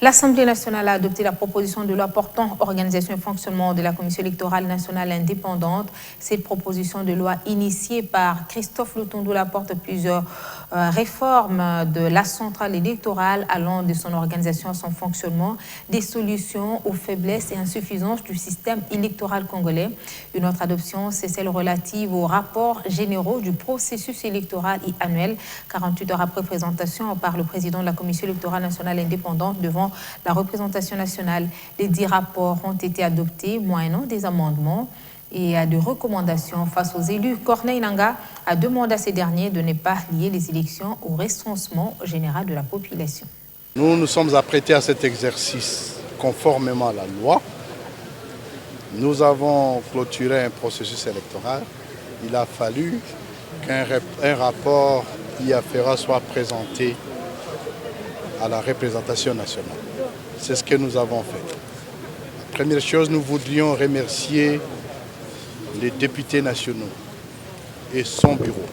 L'Assemblée nationale a adopté la proposition de loi portant organisation et fonctionnement de la Commission électorale nationale indépendante. Cette proposition de loi initiée par Christophe Lutondo apporte plusieurs réformes de la centrale électorale allant de son organisation à son fonctionnement, des solutions aux faiblesses et insuffisances du système électoral congolais. Une autre adoption, c'est celle relative aux rapports généraux du processus électoral et annuel. 48 heures après présentation par le président de la Commission électorale nationale indépendante devant la représentation nationale, les 10 rapports ont été adoptés, moyennant des amendements et de recommandations face aux élus. Corneille Nangaa a demandé à ces derniers de ne pas lier les élections au recensement général de la population. Nous nous sommes apprêtés à cet exercice conformément à la loi. Nous avons clôturé un processus électoral. Il a fallu qu'un rapport y afférent soit présenté à la représentation nationale. C'est ce que nous avons fait. La première chose, nous voudrions remercier les députés nationaux et son bureau,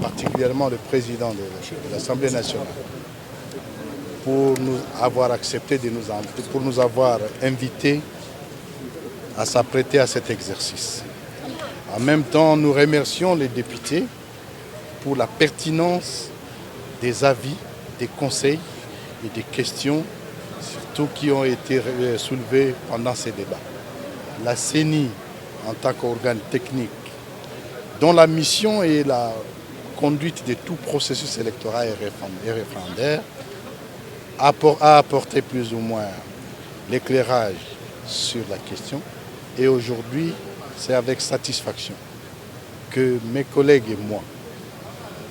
particulièrement le président de l'Assemblée nationale, pour nous avoir accepté pour nous avoir invités à s'apprêter à cet exercice. En même temps, nous remercions les députés pour la pertinence des avis, des conseils et des questions, surtout qui ont été soulevées pendant ces débats. La CENI, en tant qu'organe technique, dont la mission est la conduite de tout processus électoral et référendaire, a apporté plus ou moins l'éclairage sur la question. Et aujourd'hui, c'est avec satisfaction que mes collègues et moi,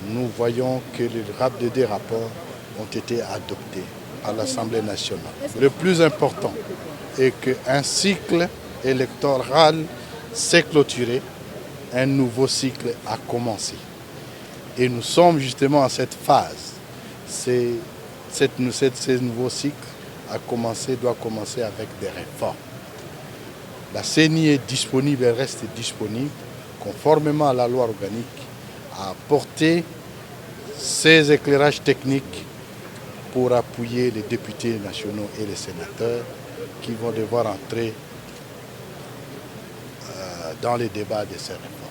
nous voyons que les deux rapports ont été adoptés à l'Assemblée nationale. Le plus important est qu'un cycle électoral s'est clôturé, un nouveau cycle a commencé. Et nous sommes justement à cette phase. Ce nouveau cycle doit commencer avec des réformes. La CENI est disponible, elle reste disponible, conformément à la loi organique, à apporter ces éclairages techniques pour appuyer les députés nationaux et les sénateurs qui vont devoir entrer dans les débats de ces réformes.